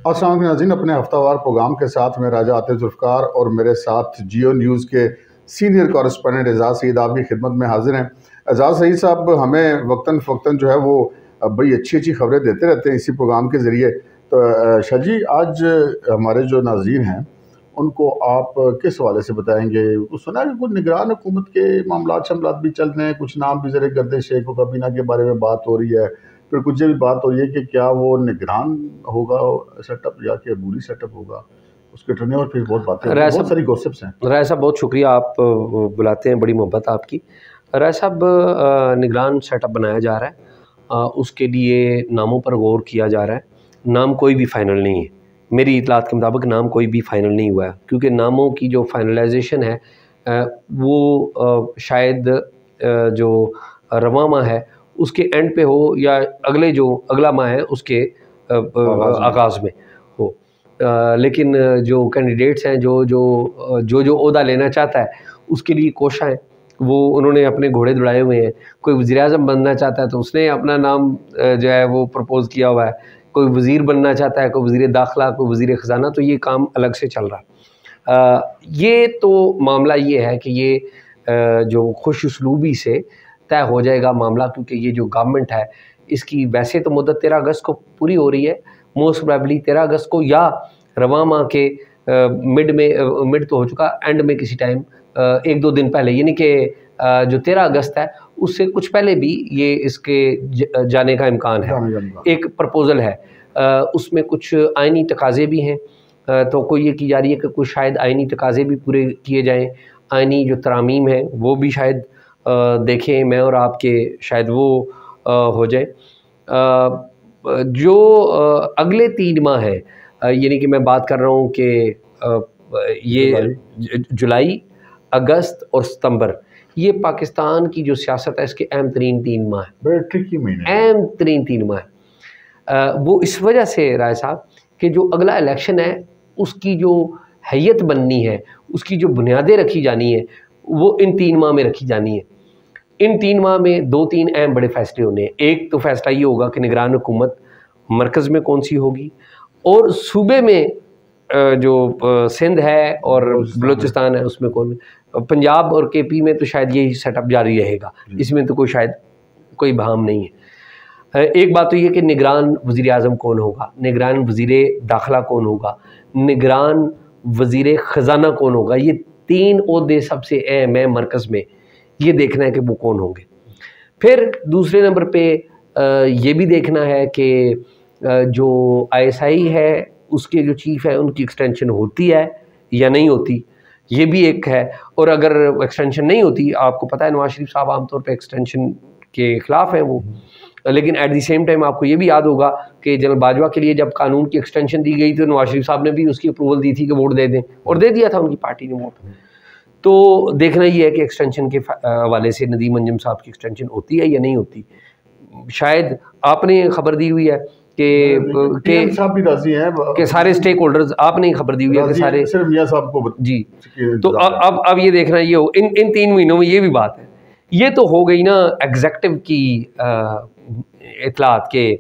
अस्सलाम वालेकुम नाज़रीन, अपने हफ्तावार प्रोग्राम के साथ मैं राजा आतिफ जुल्फ़कार और मेरे साथ जियो न्यूज़ के सीनियर कॉरेस्पॉन्डेंट एजाज़ सईद आपकी खिदमत में हाजिर हैं। एजाज़ सईद साहब हमें वक्तन फ़वक्तन जो है वो बड़ी अच्छी अच्छी खबरें देते रहते हैं इसी प्रोग्राम के ज़रिए। तो शाह जी, आज हमारे जो नाज़रीन हैं उनको आप किस हवाले से बताएँगे? कुछ सुना है कि कुछ निगरान हुकूमत के मामलात शमलात भी चल रहे हैं, कुछ नाम भी ज़रा गर्द शेख व कबीना के बारे में बात हो रही है, फिर कुछ ये भी बात हो रही है कि क्या वो निगरान होगा सेटअप या कि अबूरी सेटअप होगा, उसके टर्ने और फिर बहुत बातें, बहुत सारी गॉसिप्स हैं। राय साहब बहुत शुक्रिया, आप बुलाते हैं, बड़ी मोहब्बत आपकी। राय साहब, निगरान सेटअप बनाया जा रहा है, उसके लिए नामों पर गौर किया जा रहा है। नाम कोई भी फाइनल नहीं है, मेरी इतलात के मुताबिक नाम कोई भी फाइनल नहीं हुआ है, क्योंकि नामों की जो फाइनलाइजेशन है वो शायद जो रवां माह है उसके एंड पे हो या अगला माह है उसके आगाज़ में हो। लेकिन जो कैंडिडेट्स हैं, जो ओहदा लेना चाहता है उसके लिए कोशा है, वो उन्होंने अपने घोड़े दौड़ाए हुए हैं। कोई वज़ीर-ए-आज़म बनना चाहता है तो उसने अपना नाम जो है वो प्रपोज़ किया हुआ है, कोई वज़ीर बनना चाहता है, कोई वज़ीर दाखिला, कोई वज़ीर ख़ज़ाना, तो ये काम अलग से चल रहा है। ये तो मामला ये है कि ये जो खुश उसलूबी से तय हो जाएगा मामला, क्योंकि ये जो गवर्नमेंट है इसकी वैसे तो मुद्दत 13 अगस्त को पूरी हो रही है, मोस्ट प्रोबेबली 13 अगस्त को या रवां माह के मिड तो हो चुका, एंड में किसी टाइम 1-2 दिन पहले, यानी कि जो 13 अगस्त है उससे कुछ पहले भी ये इसके जाने का इम्कान है। एक प्रपोज़ल है, उसमें कुछ आइनी तकाज़े भी हैं, तो कोई ये की जा रही है कि कुछ शायद आइनी तकाज़े भी पूरे किए जाएँ, आइनी जो तरामीम है वो भी शायद देखें मैं और आपके, शायद वो हो जाए। जो अगले 3 माह है, यानी कि मैं बात कर रहा हूँ कि ये जुलाई, अगस्त और सितंबर, ये पाकिस्तान की जो सियासत है इसके अहम तरीन 3 माह है, बड़े ट्रिकी महीने, अहम तरीन 3 माह है। वो इस वजह से राय साहब कि जो अगला इलेक्शन है उसकी जो हैयत बननी है, उसकी जो बुनियादें रखी जानी है, वो इन 3 माह में रखी जानी है। इन 3 माह में 2-3 अहम बड़े फैसले होने हैं। एक तो फैसला ये होगा कि निगरान हुकूमत मरकज़ में कौन सी होगी, और सूबे में जो सिंध है और बलूचिस्तान है उसमें कौन, पंजाब और केपी में तो शायद यही सेटअप जारी रहेगा, इसमें तो कोई शायद कोई बहाम नहीं है। एक बात तो ये कि निगरान वज़ीर आज़म कौन होगा, निगरान वज़ीर दाखिला कौन होगा, निगरान वज़ीर ख़ज़ाना कौन होगा, ये 3 ओहदे सबसे अहम है मरकज़ में, ये देखना है कि वो कौन होंगे। फिर दूसरे नंबर पे ये भी देखना है कि जो ISI है उसके जो चीफ़ है उनकी एक्सटेंशन होती है या नहीं होती, ये भी एक है। और अगर एक्सटेंशन नहीं होती, आपको पता है नवाज शरीफ साहब आमतौर पे एक्सटेंशन के ख़िलाफ़ हैं वो, लेकिन एट द सेम टाइम आपको ये भी याद होगा कि जनरल बाजवा के लिए जब कानून की एक्सटेंशन दी गई तो नवाज शरीफ साहब ने भी उसकी अप्रूवल दी थी कि वोट दे दें, और दे दिया था उनकी पार्टी ने वोट। तो देखना ये है कि एक्सटेंशन के हवाले से नदीम अंजुम साहब की एक्सटेंशन होती है या नहीं होती। शायद आपने खबर दी हुई है कि साहब भी राजी हैं कि सारे स्टेक होल्डर्स, आपने खबर दी हुई है कि सारे, सिर्फ मियां साहब को जी। तो अब ये देखना ये हो इन 3 महीनों में, ये भी बात है। ये तो हो गई ना एग्जेक्टिव की इतलात के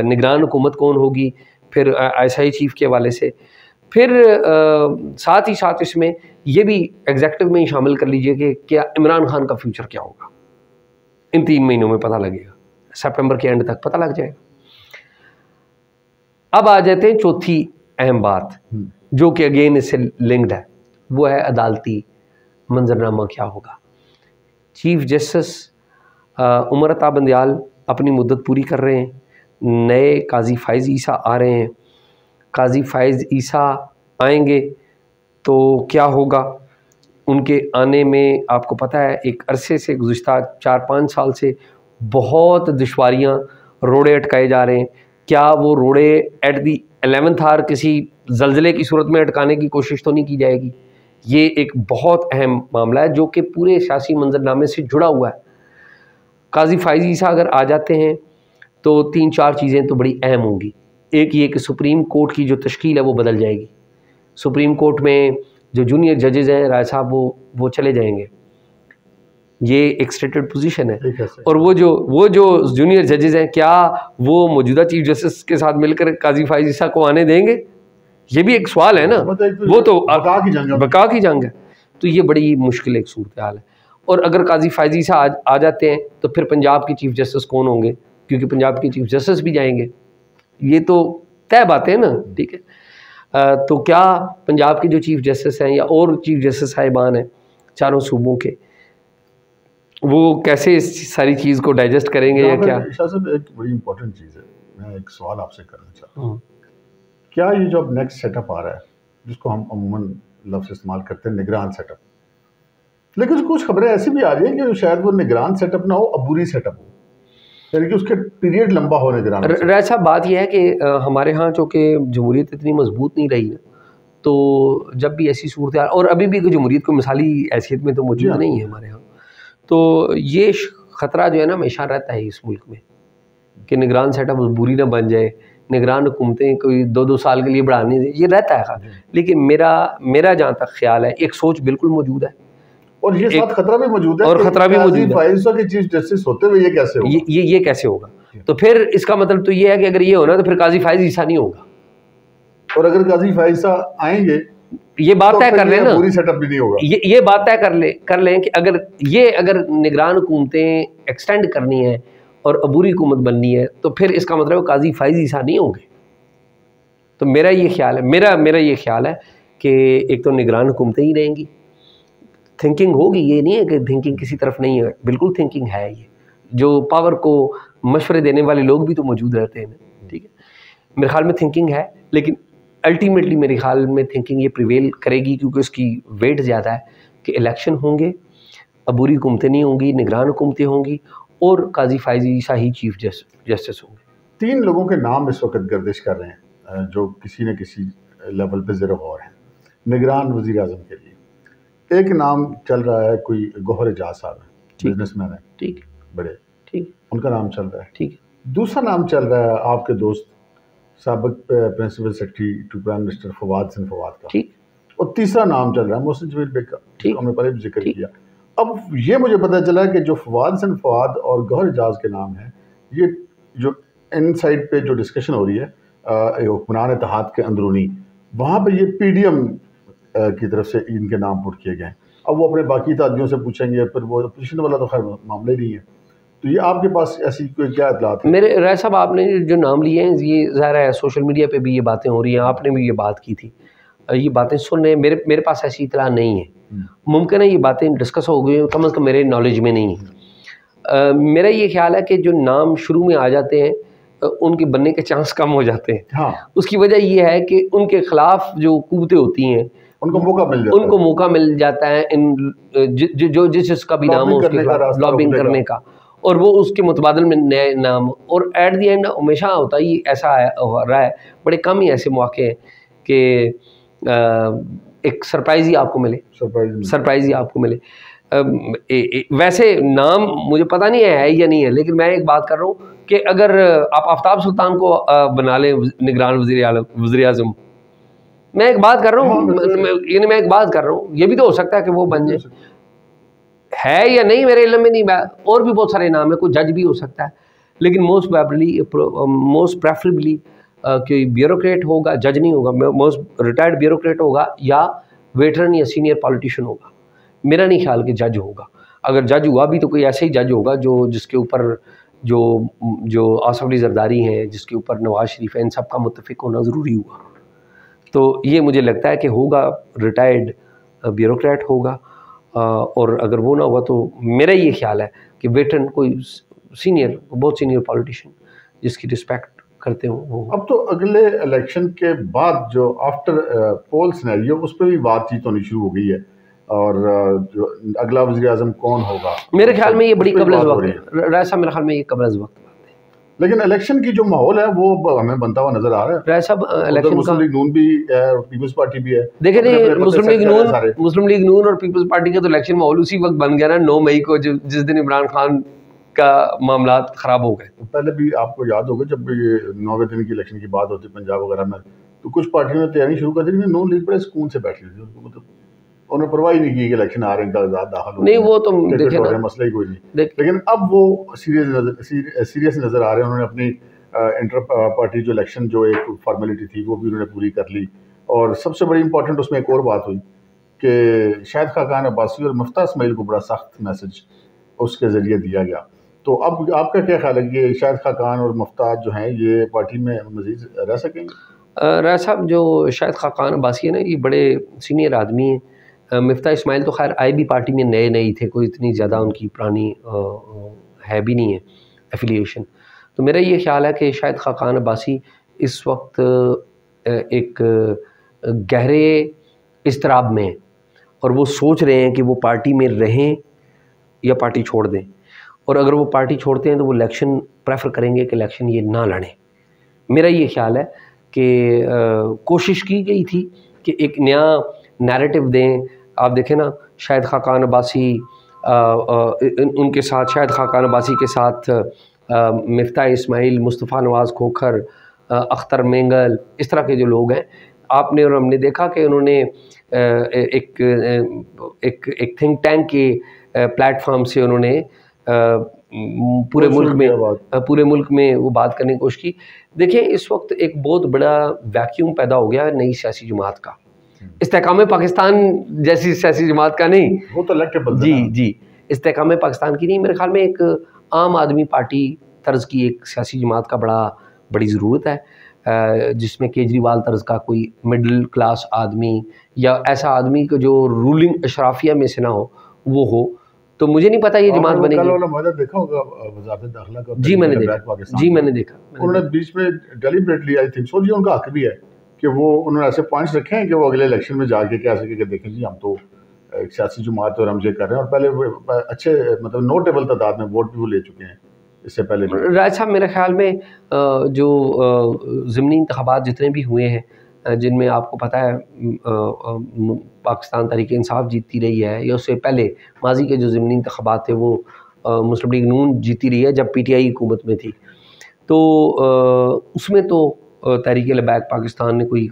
निगरान हुकूमत कौन होगी, फिर ISI चीफ के हवाले से। फिर साथ ही साथ इसमें ये भी एग्जेक्टिव में ही शामिल कर लीजिए कि क्या इमरान खान का फ्यूचर क्या होगा, इन 3 महीनों में पता लगेगा, सितंबर के एंड तक पता लग जाएगा। अब आ जाते हैं चौथी अहम बात, जो कि अगेन इससे लिंक्ड है, वो है अदालती मंजरनामा क्या होगा। चीफ जस्टिस उमर अता बंदयाल अपनी मुद्दत पूरी कर रहे हैं, नए काजी फ़ाइज़ ईसा आ रहे हैं। काजी फ़ाइज़ ईसा आएंगे तो क्या होगा, उनके आने में आपको पता है एक अरसे से, गुज़िश्ता 4-5 साल से बहुत दुश्वारियाँ, रोड़े अटकाए जा रहे हैं। क्या वो रोड़े एट दी 11th आवर किसी ज़लज़ले की सूरत में अटकाने की कोशिश तो नहीं की जाएगी? ये एक बहुत अहम मामला है जो कि पूरे सियासी मंजरनामे से जुड़ा हुआ है। काजी फ़ाइज़ ईसा अगर आ जाते हैं तो 3-4 चीज़ें तो बड़ी अहम होंगी। एक ये कि सुप्रीम कोर्ट की जो तश्कील है वो बदल जाएगी। सुप्रीम कोर्ट में जो जूनियर जजेज़ हैं राय साहब, वो चले जाएंगे। ये एक स्टेटेड पोजीशन है। ठीक है सर। और वो जो जूनियर जजेस हैं, क्या वो मौजूदा चीफ जस्टिस के साथ मिलकर काजी फाइज ईसा को आने देंगे? ये भी एक सवाल है ना। वो तो बका की जंग है। तो ये बड़ी मुश्किल एक सूरत हाल है। और अगर काजी फाइज ईसा आ जाते हैं तो फिर पंजाब की चीफ जस्टिस कौन होंगे? क्योंकि पंजाब की चीफ जस्टिस भी जाएंगे, ये तो तय बातें हैं ना। ठीक है, तो क्या पंजाब के जो चीफ जस्टिस हैं या और चीफ जस्टिस साहिबान हैं चारों सूबों के, वो कैसे इस सारी चीज़ को डाइजेस्ट करेंगे या क्या? शाह साहब, एक बड़ी इंपॉर्टेंट चीज़ है, मैं एक सवाल आपसे करना चाहता हूँ। क्या ये जो अब नेक्स्ट सेटअप आ रहा है, जिसको हम अमूमन लफ्ज़ इस्तेमाल करते हैं निगरान सेटअप, लेकिन कुछ खबरें ऐसी भी आ रही हैं कि शायद वो निगरान सेटअप ना हो, अबूरी सेटअप हो, यानी कि उसके पीरियड लंबा हो निगरान। राय साहब, बात यह है कि हमारे यहाँ चूँकि जमहूरियत इतनी मजबूत नहीं रही है, तो जब भी ऐसी सूरत, और अभी भी जमहूरियत को मिसाली हैसियत में तो मौजूद नहीं है हमारे यहाँ, तो ये ख़तरा जो है ना हमेशा रहता है इस मुल्क में कि निगरान सेटअप बुरी ना बन जाए, निगरान हुकूमतें कोई 2-2 साल के लिए बढ़ाने, ये रहता है। लेकिन मेरा जहाँ तक ख्याल है, एक सोच बिल्कुल मौजूद है और ये साथ खतरा भी मौजूद है, और खतरा भी मौजूद है कि चीफ जस्टिस होते हुए ये कैसे होगा? ये कैसे होगा? तो फिर इसका मतलब तो ये है कि अगर ये होना तो फिर काजी फाइज ईसा नहीं होगा, और अगर काजी फाइज ईसा आएंगे ये बात तय कर लें ना, पूरी सेटअप भी नहीं होगा। ये बात तय कर लें कि अगर निगरान हुकूमतें एक्सटेंड करनी है और अबूरी हुकूमत बननी है, तो फिर इसका मतलब काजी फाइज ईसा नहीं होंगे। तो मेरा ये ख्याल है कि एक तो निगरान हुकूमतें ही रहेंगी, थिंकिंग होगी, ये नहीं है कि थिंकिंग किसी तरफ नहीं है, बिल्कुल थिंकिंग है। ये जो पावर को मशवरे देने वाले लोग भी तो मौजूद रहते हैं, ठीक है। मेरे ख्याल में थिंकिंग है, लेकिन अल्टीमेटली मेरे ख्याल में थिंकिंग ये प्रिवेल करेगी, क्योंकि उसकी वेट ज़्यादा है कि इलेक्शन होंगे, अबूरी हुकूमतें नहीं होंगी, निगरान हुकूमतें होंगी और काजी फाइज ईसा ही चीफ जस्टिस होंगे। 3 लोगों के नाम इस वक्त गर्दिश कर रहे हैं जो किसी न किसी लेवल पे ज़ेरो गौर हैं निगरान वज़ीर आज़म के लिए। एक नाम चल रहा है, कोई गौहर एजाज साहब है, बिजनेसमैन है, ठीक, बड़े, ठीक, उनका नाम चल रहा है, ठीक। दूसरा नाम चल रहा है आपके दोस्त साबिक principal secretary to prime minister Fawad Hasan Fawad का, ठीक। और तीसरा नाम चल रहा है मोहसिन जमील बेग का, ठीक, हमने पहले भी जिक्र किया। अब ये मुझे पता चला कि जो फवाद हसन फवाद और गौहर एजाज के नाम हैं, ये जो इन साइड पे जो डिस्कशन हो रही है हुक्मरान इत्तेहाद के अंदरूनी, वहाँ पे ये PDM की तरफ से इनके नाम पुट किए गए। अब वो अपने बाकी तादियों से पूछेंगे, फिर वो अपोजिशन वाला तो खैर मामले नहीं है। तो ये आपके पास ऐसी कोई क्या इतलात है? मेरे राय साहब, आपने जो नाम लिए हैं, ये ज़ाहिर है सोशल मीडिया पे भी ये बातें हो रही हैं, आपने भी ये बात की थी, ये बातें सुन रहे हैं, मेरे पास ऐसी इतला नहीं है। मुमकिन है ये बातें डिस्कस हो गई, कम अज़ कम मेरे नॉलेज में नहीं है। मेरा ये ख्याल है कि जो नाम शुरू में आ जाते हैं उनके बनने के चांस कम हो जाते हैं। हाँ। उसकी वजह ये है कि उनके खिलाफ जो कुव्वतें होती हैं उनको मौका मिल जाता है जो जिसका भी नाम हो उसके खिलाफ लॉबिंग करने का, और वो उसके मुतबादल में नए नाम, और एट दी एंड हमेशा होता ही ऐसा हो रहा है, बड़े कम ही ऐसे मौके हैं कि एक सरप्राइज़ ही आपको मिले। वैसे नाम मुझे पता नहीं है या नहीं है, लेकिन मैं एक बात कर रहा हूँ कि अगर आप आफ्ताब सुल्तान को बना लें निगरान वज़ीर आज़म, मैं एक बात कर रहा हूँ, ये भी तो हो सकता है कि वो बन जाए, है या नहीं मेरे इल्म में नहीं। और भी बहुत सारे नाम है, कोई जज भी हो सकता है, लेकिन मोस्ट प्रेफरेबली कोई ब्यूरोक्रेट होगा, जज नहीं होगा, मोस्ट रिटायर्ड ब्यूरोक्रेट होगा या वेटरन या सीनियर पॉलिटिशियन होगा। मेरा नहीं ख्याल कि जज होगा। अगर जज हुआ भी तो कोई ऐसे ही जज होगा जिसके ऊपर जो आसिफ अली जरदारी हैं, जिसके ऊपर नवाज शरीफ है, इन सब का मुत्तफिक होना ज़रूरी हुआ। तो ये मुझे लगता है कि होगा रिटायर्ड ब्यूरोक्रेट होगा, और अगर वो ना हुआ तो मेरा ये ख्याल है कि वेटरन कोई बहुत सीनियर पॉलिटिशियन जिसकी रिस्पेक्ट करते हो। अब तो अगले इलेक्शन के बाद जो आफ्टर पोल सिनेरियो, उस पर भी बातचीत होनी शुरू हो गई है, और जो अगला वज़ीर आज़म कौन होगा, मेरे ख्याल में ये बड़ी कबल वक्त है। राय साहब, मेरे ख्याल में ये कबल वक्त, लेकिन इलेक्शन की जो माहौल है वो हमें बनता हुआ नजर आ रहा है। राय साहब, इलेक्शन मुस्लिम लीग नून भी है, पीपल्स पार्टी भी है। देखिए नहीं, मुस्लिम लीग नून और पीपल्स पार्टी का तो इलेक्शन माहौल उसी वक्त बन गया ना, 9 मई को, जिस दिन इमरान खान का मामला खराब हो गए। पहले भी आपको याद होगा जब ये 9वें दिन की इलेक्शन की बात होती पंजाब वगैरह में, तो कुछ पार्टियों ने तैयारी शुरू कर दी, नून लीग बड़े सुकून से बैठी थी, मतलब उन्होंने परवाह ही नहीं की कि इलेक्शन आ रहे हैं, कागजात दाखिल हो नहीं, वो तो टिकट देखे हो रहे ना, हैं, मसला ही कोई नहीं। लेकिन अब वो सीरियस नज़र आ रहे हैं। उन्होंने अपनी इंटर पार्टी जो इलेक्शन जो एक फॉर्मेलिटी थी वो भी उन्होंने पूरी कर ली। और सबसे बड़ी इंपॉर्टेंट उसमें एक और बात हुई कि शाहिद खाकान अब्बासी और मुफ्ता इस्माइल को बड़ा सख्त मैसेज उसके ज़रिए दिया गया। तो अब आपका क्या ख्याल है कि शाहिद खाकान और मुफ्ता जो हैं ये पार्टी में मज़ीद रह सकेंगे? राय साहब, जो शाहिद खाकान अब्बासी है ना, ये बड़े सीनियर आदमी हैं। मिफ्ता इस्माइल तो खैर आए भी पार्टी में नए नए थे, कोई इतनी ज़्यादा उनकी पुरानी है भी नहीं है एफिलिएशन। तो मेरा ये ख्याल है कि शाहिद खाकान अब्बासी इस वक्त एक गहरे इज़्तिराब में हैं और वो सोच रहे हैं कि वो पार्टी में रहें या पार्टी छोड़ दें। और अगर वो पार्टी छोड़ते हैं तो वो इलेक्शन प्रेफर करेंगे कि इलेक्शन ये ना लड़ें। मेरा ये ख्याल है कि कोशिश की गई थी कि एक नया नैरेटिव दें। आप देखें ना, शाहिद खाकान अब्बासी उनके साथ, शाहिद खाकान अब्बासी के साथ मिफ्ता इस्माइल, मुस्तफ़ा नवाज़ खोखर, अख्तर मेंगल, इस तरह के जो लोग हैं, आपने और हमने देखा कि उन्होंने एक थिंक टैंक के प्लेटफॉर्म से उन्होंने पूरे मुल्क में वो बात करने की कोशिश की। देखिए, इस वक्त एक बहुत बड़ा वैक्यूम पैदा हो गया है नई सियासी जमात का, इस्तेकाम पाकिस्तान जैसी सियासी जमात का नहीं। वो तो इलेक्टेबल जी, इस्तेकाम पाकिस्तान की नहीं। मेरे ख्याल में एक आम आदमी पार्टी तर्ज की एक सियासी जमात का बड़ी ज़रूरत है, जिसमें केजरीवाल तर्ज का कोई मिडिल क्लास आदमी या ऐसा आदमी को जो रूलिंग अशराफिया में से ना हो, वो हो। तो मुझे नहीं पता ये जमात बनेगी। कल वाला मुआहदा देखा होगा वज़ारत दाखिला का? जी मैंने देखा। उन्होंने बीच में डेलिब्रेटली, आई थिंक सो, जी उनका हक भी है कि वो उन्होंने ऐसे पॉइंट्स रखे हैं कि वो अगले इलेक्शन में जाके क्या सके कि देखें जी हम तो एक सियासी जमात और हम ये कर रहे हैं। और पहले वो अच्छे मतलब नोटेबल तादाद में वोट भी वो ले चुके हैं इससे पहले भी। राय साहब, मेरे ख्याल में जो ज़िमनी इंतखाबात जितने भी हुए हैं, जिनमें आपको पता है पाकिस्तान तहरीक इंसाफ जीतती रही है, या उससे पहले माजी के जो ज़िमनी इंतखाबात थे वो मुस्लिम लीग नून जीती रही है जब पीटीआई हुकूमत में थी। तो उसमें तो तहरीक लबैक पाकिस्तान ने कोई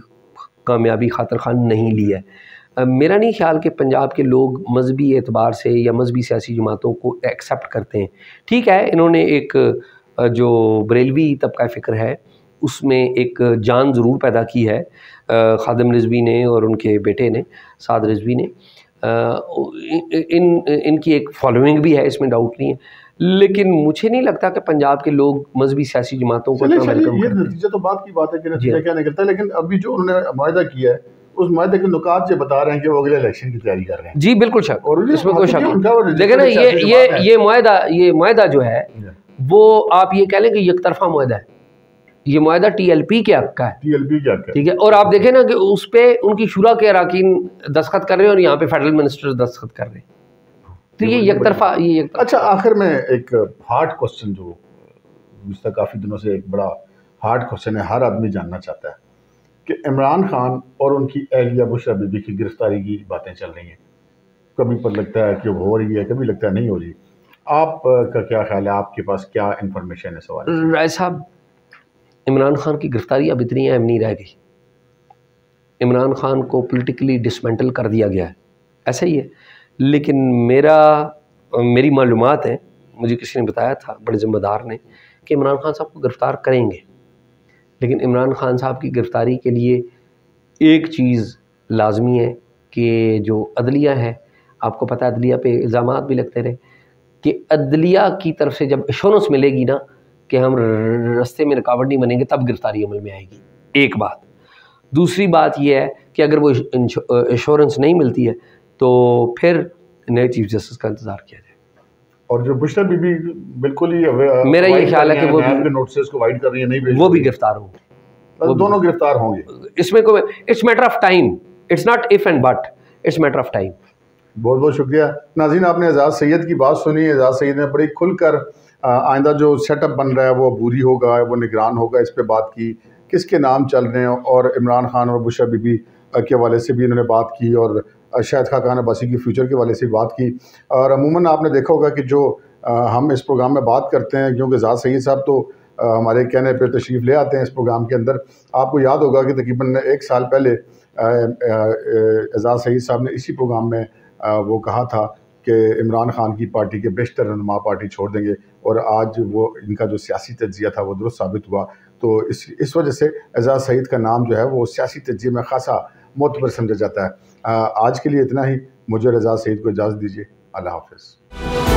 कामयाबी खातर खान नहीं ली है। मेरा नहीं ख्याल कि पंजाब के लोग मजहबी एतबार से या मजहबी सियासी जमातों को एक्सेप्ट करते हैं। ठीक है, इन्होंने एक जो बरेलवी तबका फ़िक्र है उसमें एक जान ज़रूर पैदा की है खादिम रिजवी ने और उनके बेटे ने, साद रिजवी ने। इनकी एक फॉलोइंग भी है, इसमें डाउट नहीं है। लेकिन मुझे नहीं लगता कि पंजाब के लोग मजहबी सियासी जमातों को इतना वेलकम करते हैं। नतीजा तो बात की बात है कि नतीजा क्या निकलता है। लेकिन अभी जो उन्होंने मुआहदा किया है, उस मुआहदे के नुकात जो बता रहे हैं कि वो अगले इलेक्शन की तैयारी कर रहे हैं। जी बिल्कुल शक, और इसमें कोई शक नहीं। लेकिन ना ये मुआहदा जो है वो आप ये कह लें कि एक तरफा मुआहदा है। ये मुआहदा टीएलपी के हक का है। टीएलपी के हक का, ठीक है। और आप देखें ना कि उस पर उनकी शुरा के अरकान दस्तखत कर रहे हैं और यहाँ पे फेडरल मिनिस्टर दस्तखत कर रहे हैं। तो ये एक तरफा। अच्छा, आखिर में एक हार्ड क्वेश्चन जो पिछले काफ़ी दिनों से एक बड़ा हार्ड क्वेश्चन है, हर आदमी जानना चाहता है कि इमरान खान और उनकी अहलिया बुशरा बीबी की गिरफ्तारी की बातें चल रही हैं। कभी पर लगता है कि वो हो रही है, कभी लगता है नहीं हो रही। आपका क्या ख्याल है? आपके पास क्या इन्फॉर्मेशन है सवाल? राय साहब, इमरान खान की गिरफ्तारी अब इतनी अहम नहीं रह गई। इमरान खान को पॉलिटिकली डिसमेंटल कर दिया गया है, ऐसा ही है। लेकिन मेरी मालूमात है, मुझे किसी ने बताया था, बड़े ज़िम्मेदार ने, कि इमरान खान साहब को गिरफ़्तार करेंगे। लेकिन इमरान खान साहब की गिरफ़्तारी के लिए एक चीज़ लाजमी है कि जो अदलिया है, आपको पता है अदलिया पे इल्ज़ामात भी लगते रहे, कि अदलिया की तरफ से जब एश्योरेंस मिलेगी ना कि हम रास्ते में रुकावट नहीं बनेंगे, तब गिरफ्तारी अमल में आएगी। एक बात। दूसरी बात यह है कि अगर वो एश्योरेंस नहीं मिलती है तो फिर नए चीफ जस्टिस का इंतज़ार किया जाए। और जो बुशरा बीबी बिल्कुल ही मेरा ये ख्याल है कि वो नोटिस को वाइड कर रही है, नहीं वो भी गिरफ्तार होंगे, वो दोनों गिरफ्तार होंगे। इसमें कोई, it's matter of time, it's not if and but, it's matter of time. बहुत बहुत शुक्रिया नाज़रीन, आपने एजाज़ सैयद की बात सुनी। एजाज़ सैयद ने बड़ी खुलकर आइंदा जो सेटअप बन रहा है वो अबूरी होगा, वो निगरान होगा, इस पे बात की, किसके नाम चल रहे हैं, और इमरान खान और बुशरा बीबी के हवाले से भी इन्होंने बात की, और शाहिद खाकान अब्बासी की फ्यूचर के हवाले से बात की। और अमूमन आपने देखा होगा कि जो हम इस प्रोग्राम में बात करते हैं, क्योंकि एजाज़ सैयद साहब तो हमारे कहने पर तशरीफ़ ले आते हैं इस प्रोग्राम के अंदर। आपको याद होगा कि तकरीबन 1 साल पहले एजाज़ सईद साहब ने इसी प्रोग्राम में वो कहा था कि इमरान खान की पार्टी के बेशतर रहनुमा पार्टी छोड़ देंगे, और आज वो इनका जो सियासी तज्ज़िया था वो दुरुस्त साबित हुआ। तो इस वजह से एजाज़ सईद का नाम जो है वो सियासी तज्ज़िये में ख़ासा मोतबर समझा जाता है। आज के लिए इतना ही। मुझे एजाज़ सईद को इजाज़त दीजिए। अल्लाह हाफ़िज़।